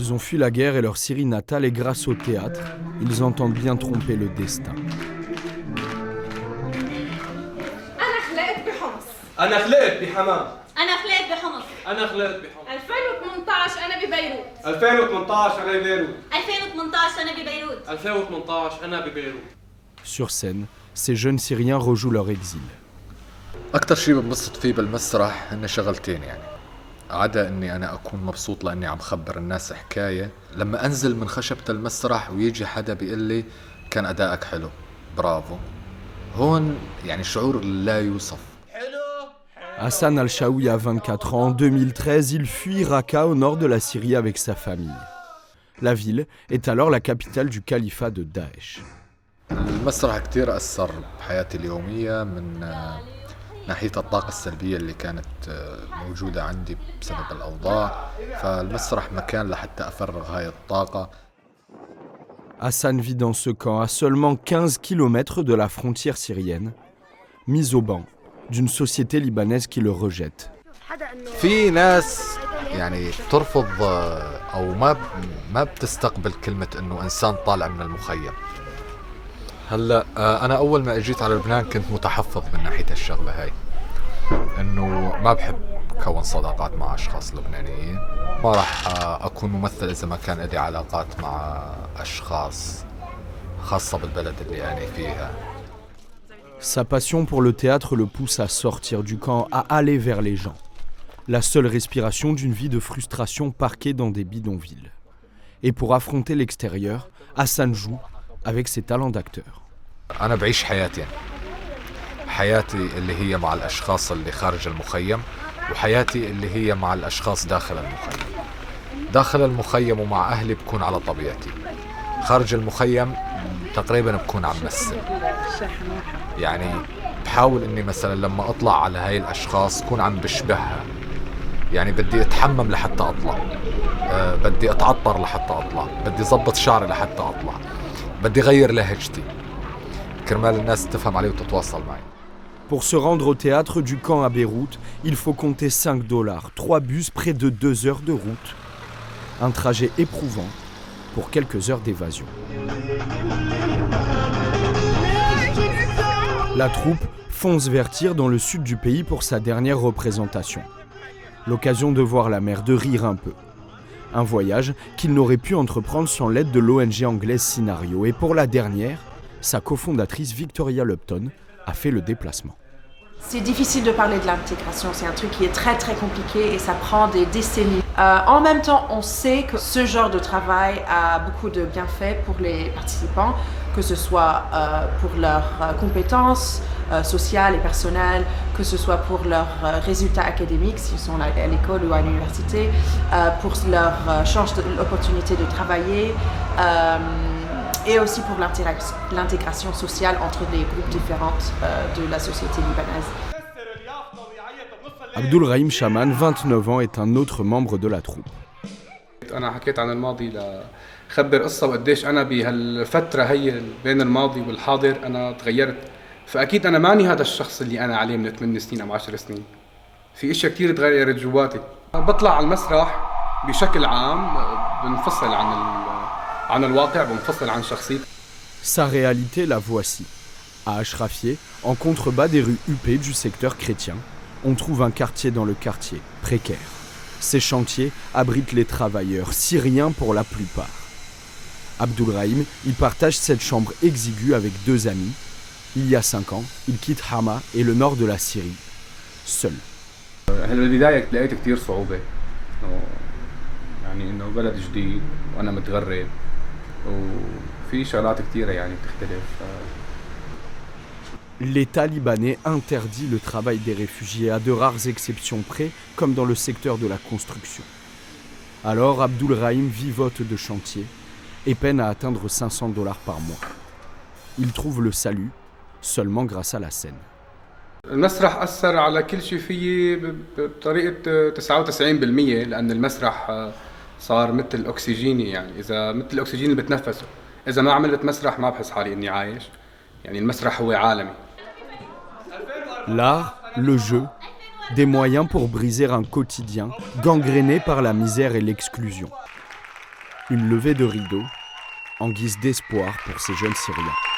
Ils ont fui la guerre et leur Syrie natale et grâce au théâtre, ils entendent bien tromper le destin. أنا خلقت بحمام. أنا خلقت بحمص. أنا خلقت بحمص. 2018 أنا ببيروت. 2018 أنا ببيروت. 2018 أنا ببيروت. 2018 أنا ببيروت. Sur scène, ces jeunes Syriens rejouent leur exil. أكتر شيء بنبسط فيه بالمسرح هن شغلتين يعني. عدا إني أنا أكون مبسوط لأني عم خبر الناس حكاية. لما أنزل من خشبة المسرح ويجي حدا بيقول لي كان أدائك حلو، برافو. هون يعني شعور لا يوصف. Hassan al-Shaoui a 24 ans. En 2013, il fuit Raqqa au nord de la Syrie avec sa famille. La ville est alors la capitale du califat de Daesh. المسرح كتير أثر بحياتي اليومية من ناحية الطاقة السلبية اللي كانت موجودة عندي بسبب الأوضاع، فالمسرح مكان لحتى أفرغ هاي الطاقة. Hassan vit dans ce camp à seulement 15 km de la frontière syrienne, mis au banc d'une société libanaise qui le rejette. في ناس يعني ترفض أو ما بتستقبل كلمة إنه إنسان طالع من المخيم. هلا أنا أول ما أجيت على لبنان كنت متحفظ من ناحية الشغلة هاي، إنه ما بحب كون صداقات مع أشخاص لبنانيين. ما راح أكون ممثل إذا ما كان لدي علاقات مع أشخاص خاصة بالبلد اللي أنا فيها. Sa passion pour le théâtre le pousse à sortir du camp, à aller vers les gens. La seule respiration d'une vie de frustration parquée dans des bidonvilles. Et pour affronter l'extérieur, Hassan joue avec ses talents d'acteur. أنا بعيش حياتين، حياتي اللي هي مع الأشخاص اللي خارج المخيم، وحياتي اللي هي مع الأشخاص داخل المخيم. داخل المخيم ومع أهلي بكون على طبيعتي، خارج المخيم تقريبا بكون عم مثل. يعني بحاول إني مثلا لما أطلع على هاي الأشخاص كون عم بشبهها. يعني بدي أتحمم لحتى أطلع، بدي أتعطر لحتى أطلع، بدي أضبط شعري لحتى أطلع، بدي غير لهجتي كرمال الناس تفهم علي وتتواصل معي. Pour se rendre au théâtre du camp à Beyrouth, il faut compter $5, 3 bus, près de 2 heures de route. Un trajet éprouvant pour quelques heures d'évasion. La troupe fonce vers Tyr dans le sud du pays pour sa dernière représentation. L'occasion de voir la mer, de rire un peu. Un voyage qu'il n'aurait pu entreprendre sans l'aide de l'ONG anglaise Scenario. Et pour la dernière, sa cofondatrice Victoria Lupton a fait le déplacement. C'est difficile de parler de l'intégration, c'est un truc qui est très très compliqué et ça prend des décennies. En même temps, on sait que ce genre de travail a beaucoup de bienfaits pour les participants, que ce soit pour leurs compétences sociales et personnelles, que ce soit pour leurs résultats académiques s'ils sont à l'école ou à l'université, pour leur chance d'opportunité de travailler, et aussi pour l'intégration sociale entre les groupes différents de la société libanaise. Abdul Rahim Shaman, 29 ans, est un autre membre de la troupe. أنا حكيت عن الماضي لخبر قصة وقديش أنا بهالفترة هي بين الماضي والحاضر أنا تغيرت. فأكيد أنا ماني هذا الشخص اللي أنا عليه من 8 سنين أو 10 سنين. في أشياء كتير تغيرت جواتي. بطلع على المسرح بشكل عام بنفصل عن الواقع، بنفصل عن شخصيتي. Sa réalité, la voici. À Ashrafieh, en contrebas des rues huppées du secteur chrétien, on trouve un quartier dans le quartier, précaire. Ces chantiers abritent les travailleurs, syriens pour la plupart. Abdul Rahim, il partage cette chambre exiguë avec 2 amis. Il y a 5 ans, il quitte Hama et le nord de la Syrie, seul. بالبداية لقيت كتير صعوبة، يعني إنه بلد جديد وأنا متغرب وفي شغلات كتيرة يعني بتختلف. L'État libanais interdit le travail des réfugiés à de rares exceptions près, comme dans le secteur de la construction. Alors Abdul Rahim vivote de chantier et peine à atteindre $500 par mois. Il trouve le salut seulement grâce à la scène. المسرح أثر على كل شيء فيي بطريقة 99%، لأن المسرح صار مثل أكسجيني، يعني إذا مثل الأكسجين اللي بتنفسه، إذا ما عملت مسرح ما بحس حالي إني عايش. يعني المسرح هو عالمي. L'art, le jeu, des moyens pour briser un quotidien gangréné par la misère et l'exclusion. Une levée de rideau en guise d'espoir pour ces jeunes Syriens.